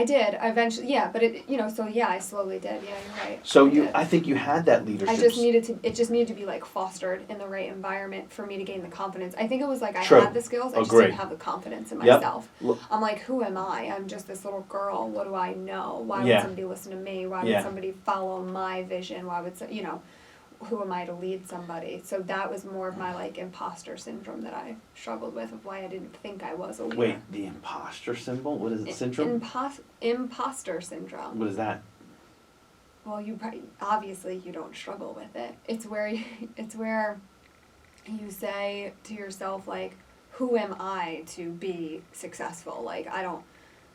I did eventually, yeah, but I slowly did. Yeah, you're right. So I think you had that leadership. It just needed to be like fostered in the right environment for me to gain the confidence. I think it was like I True. had the skills, I just didn't have the confidence in myself. Yep. I'm like, who am I? I'm just this little girl. What do I know? Why would somebody listen to me? Why would somebody follow my vision? Why would who am I to lead somebody? So that was more of my like imposter syndrome that I struggled with, of why I didn't think I was a leader. Wait, the imposter symbol? What is it? Syndrome? Imposter syndrome. What is that? Well, obviously you don't struggle with it. It's where you say to yourself, like, who am I to be successful? Like,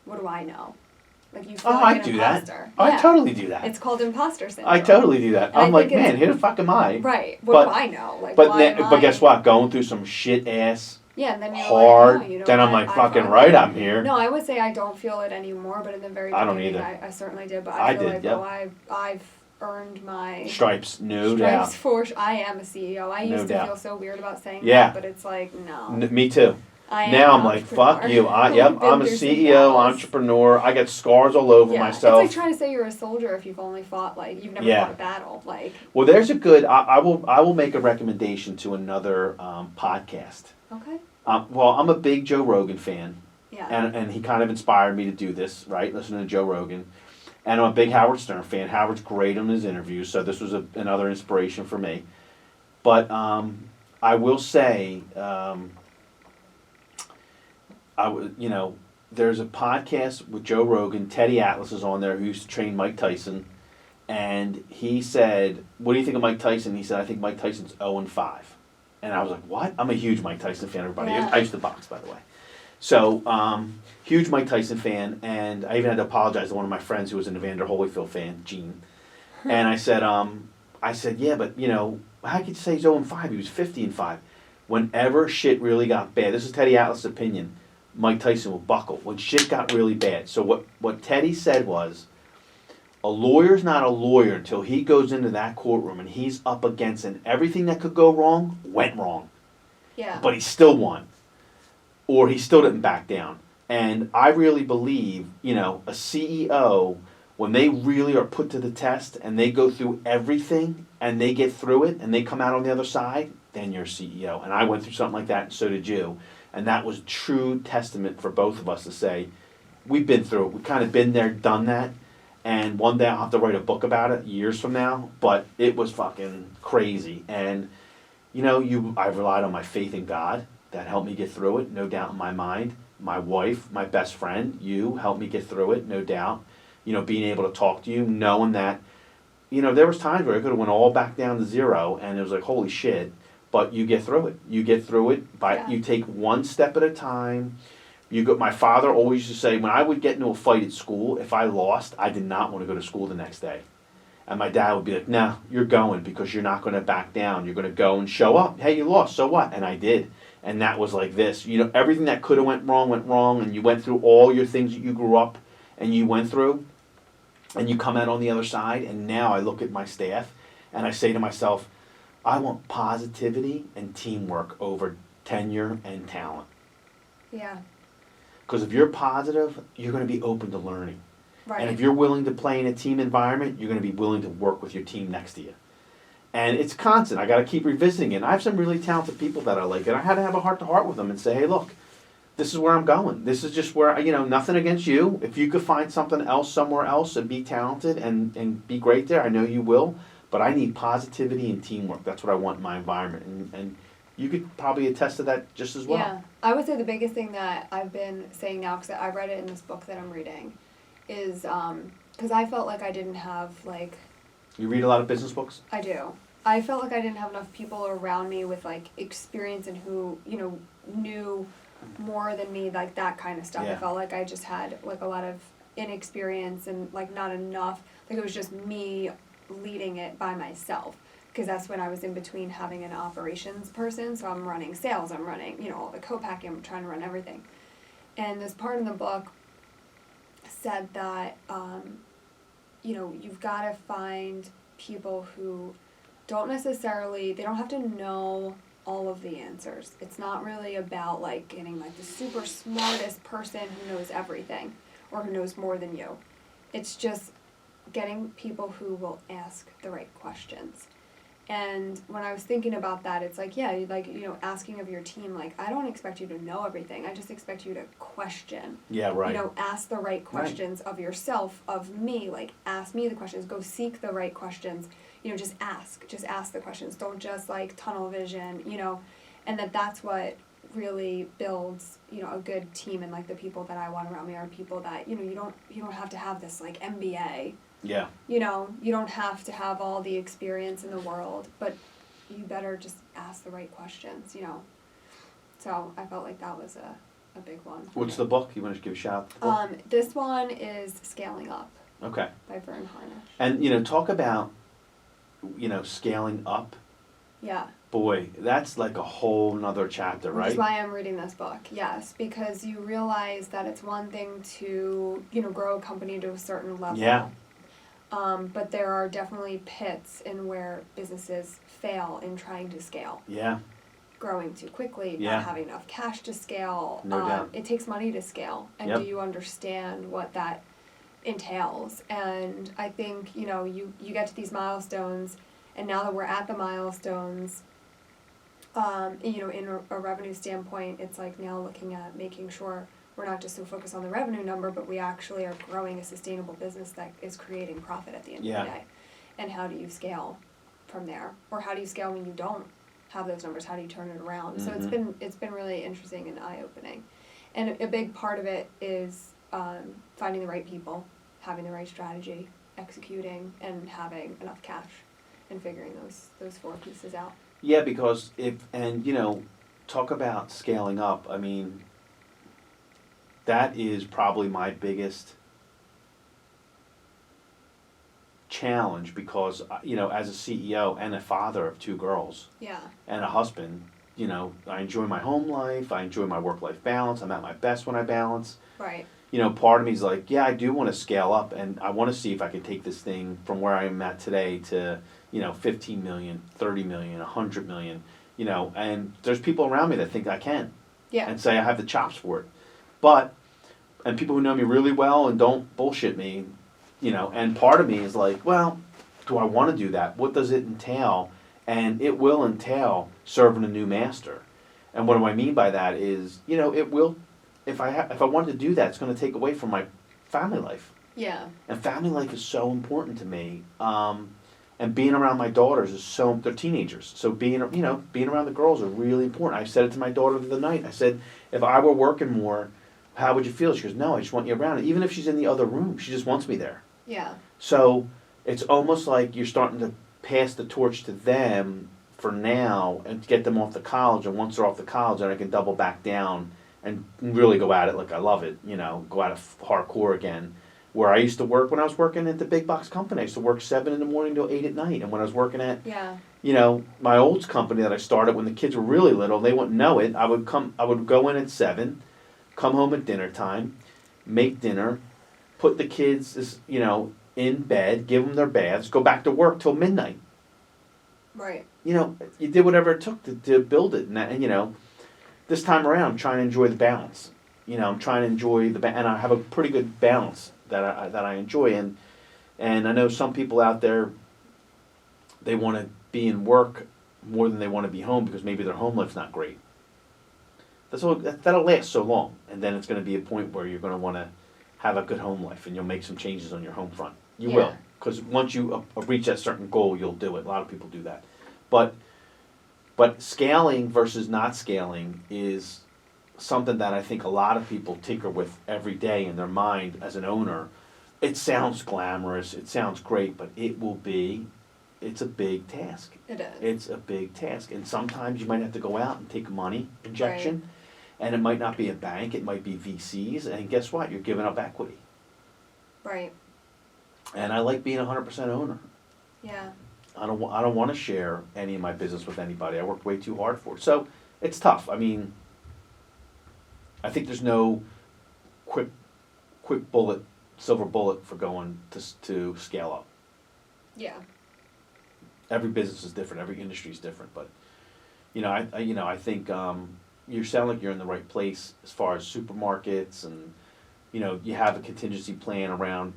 what do I know? Like, you feel like an imposter. That. I totally do that. It's called imposter syndrome. I totally do that. I'm like, man, who the fuck am I? Right. What do I know? Like, but guess what? Going through some shit ass. Yeah, and then you're hard. Like, no, then I'm like, fucking right, I'm here. No, I would say I don't feel it anymore, but in the very beginning, I don't either. I certainly did. But I feel I've earned my stripes, no doubt. I am a CEO. I used to feel so weird about saying that, but it's like, no. Me too. Now I'm like, fuck you. I'm a CEO, entrepreneur. I got scars all over myself. It's like trying to say you're a soldier if you've only fought, like, you've never fought a battle. Like. Well, there's a good. I will make a recommendation to another podcast. Okay. Well, I'm a big Joe Rogan fan. Yeah. And he kind of inspired me to do this, right? Listening to Joe Rogan. And I'm a big Howard Stern fan. Howard's great on his interviews, so this was another inspiration for me. But I will say, there's a podcast with Joe Rogan. Teddy Atlas is on there, who used to train Mike Tyson. And he said, what do you think of Mike Tyson? He said, I think Mike Tyson's 0-5. And I was like, what? I'm a huge Mike Tyson fan, everybody. Yeah. I used to box, by the way. So, huge Mike Tyson fan. And I even had to apologize to one of my friends who was an Evander Holyfield fan, Gene. And I said, yeah, but, how could you say he's 0-5? He was 50-5. Whenever shit really got bad, this is Teddy Atlas' opinion, Mike Tyson will buckle when shit got really bad. So what Teddy said was, a lawyer's not a lawyer until he goes into that courtroom and he's up against it. Everything that could go wrong went wrong. Yeah. But he still won. Or he still didn't back down. And I really believe, a CEO, when they really are put to the test and they go through everything and they get through it and they come out on the other side, then you're a CEO. And I went through something like that, and so did you. And that was true testament for both of us to say, we've been through it. We've kind of been there, done that. And one day I'll have to write a book about it years from now. But it was fucking crazy. And, I've relied on my faith in God. That helped me get through it, no doubt in my mind. My wife, my best friend, you helped me get through it, no doubt. Being able to talk to you, knowing that, there was times where I could have went all back down to zero, and it was like, holy shit. But you get through it. You get through it you take one step at a time. My father always used to say, when I would get into a fight at school, if I lost, I did not want to go to school the next day. And my dad would be like, no, you're going because you're not going to back down. You're going to go and show up. Hey, you lost, so what? And I did. And that was like this. Everything that could have went wrong, and you went through all your things that you grew up and you went through, and you come out on the other side. And now I look at my staff and I say to myself, I want positivity and teamwork over tenure and talent. Yeah. Because if you're positive, you're going to be open to learning. Right. And if you're willing to play in a team environment, you're going to be willing to work with your team next to you. And it's constant. I got to keep revisiting it. And I have some really talented people that I like, and I had to have a heart-to-heart with them and say, hey, look, this is where I'm going. This is just where, nothing against you. If you could find something else somewhere else and be talented and be great there, I know you will. But I need positivity and teamwork. That's what I want in my environment. And you could probably attest to that just as well. Yeah. I would say the biggest thing that I've been saying now, because I read it in this book that I'm reading, is because I felt like I didn't have, like... You read a lot of business books? I do. I felt like I didn't have enough people around me with, like, experience and who, knew more than me, like, that kind of stuff. Yeah. I felt like I just had, like, a lot of inexperience and, like, not enough. Like, it was just me leading it by myself, because that's when I was in between having an operations person, so I'm running sales, I'm running, all the co-packing, I'm trying to run everything. And this part in the book said that, you've got to find people who don't necessarily, they don't have to know all of the answers. It's not really about, like, getting, like, the super smartest person who knows everything. or who knows more than you. It's just getting people who will ask the right questions. And when I was thinking about that, it's like, yeah, like, you know, asking of your team, like, I don't expect you to know everything. I just expect you to question. Yeah, right. You know, ask the right questions of yourself, of me. Like, ask me the questions. Go seek the right questions. You know, just ask. Just ask the questions. Don't just, like, tunnel vision, you know. And that's what really builds, you know, a good team. And, like, the people that I want around me are people that, you know, you don't have to have this, like, MBA. Yeah. You know, you don't have to have all the experience in the world, but you better just ask the right questions, you know. So I felt like that was a big one. What's the book? You want to give a shout out? This one is Scaling Up. Okay. By Vern Harnish. And, you know, talk about, you know, scaling up. Yeah. Boy, that's like a whole nother chapter, right? Which is why I'm reading this book, yes, because you realize that it's one thing to, you know, grow a company to a certain level. Yeah. But there are definitely pits in where businesses fail in trying to scale. Yeah. Growing too quickly, Yeah. not having enough cash to scale. No doubt. It takes money to scale. And Yep. do you understand what that entails? And I think, you know, you get to these milestones, and now that we're at the milestones, you know, in a revenue standpoint, it's like now looking at making sure we're not just so focused on the revenue number, but we actually are growing a sustainable business that is creating profit at the end of the day. And how do you scale from there? Or how do you scale when you don't have those numbers? How do you turn it around? So it's been really interesting and eye-opening. And a big part of it is finding the right people, having the right strategy, executing, and having enough cash, and figuring those four pieces out. Yeah, because you know, talk about scaling up. I mean, that is probably my biggest challenge because, you know, as a CEO and a father of two girls. Yeah. And a husband, you know, I enjoy my home life. I enjoy my work-life balance. I'm at my best when I balance. Right. You know, part of me is like, yeah, I do want to scale up, and I want to see if I can take this thing from where I am at today to, you know, 15 million, 30 million, 100 million, you know, and there's people around me that think I can. Yeah. And say I have the chops for it. And people who know me really well and don't bullshit me, you know, and part of me is like, well, do I want to do that? What does it entail? And it will entail serving a new master. And what do I mean by that is, you know, it will, if I wanted to do that, it's going to take away from my family life. Yeah. And family life is so important to me. And being around my daughters is they're teenagers. So being around the girls are really important. I said it to my daughter the other night. I said, if I were working more, how would you feel? She goes, no, I just want you around. Even if she's in the other room, she just wants me there. Yeah. So it's almost like you're starting to pass the torch to them for now and get them off to college. And once they're off to college, then I can double back down and really go at it like I love it, you know, go at it hardcore again. Where I used to work when I was working at the big box company, I used to work 7 in the morning till 8 at night. And when I was working at, you know, my old company that I started when the kids were really little, they wouldn't know it. I would go in at 7, come home at dinner time, make dinner, put the kids, you know, in bed, give them their baths, go back to work till midnight. Right. You know, you did whatever it took to build it, and you know, this time around, I'm trying to enjoy the balance. You know, I'm trying to enjoy and I have a pretty good balance that I enjoy, and I know some people out there, they want to be in work more than they want to be home because maybe their home life's not great. That'll last so long, and then it's going to be a point where you're going to want to have a good home life, and you'll make some changes on your home front. You will, because once you reach that certain goal, you'll do it. A lot of people do that, but scaling versus not scaling is something that I think a lot of people tinker with every day in their mind as an owner. It sounds glamorous, it sounds great, but it's a big task. It is. It's a big task, and sometimes you might have to go out and take a money injection, and it might not be a bank, it might be VCs, and guess what? You're giving up equity. Right. And I like being 100% owner. Yeah. I don't want to share any of my business with anybody. I worked way too hard for it. So it's tough. I mean, I think there's no quick bullet, silver bullet for going to scale up. Yeah. Every business is different. Every industry is different. But you know, I think you sound like you're in the right place as far as supermarkets and you know, you have a contingency plan around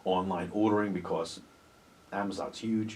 online ordering because Amazon's huge.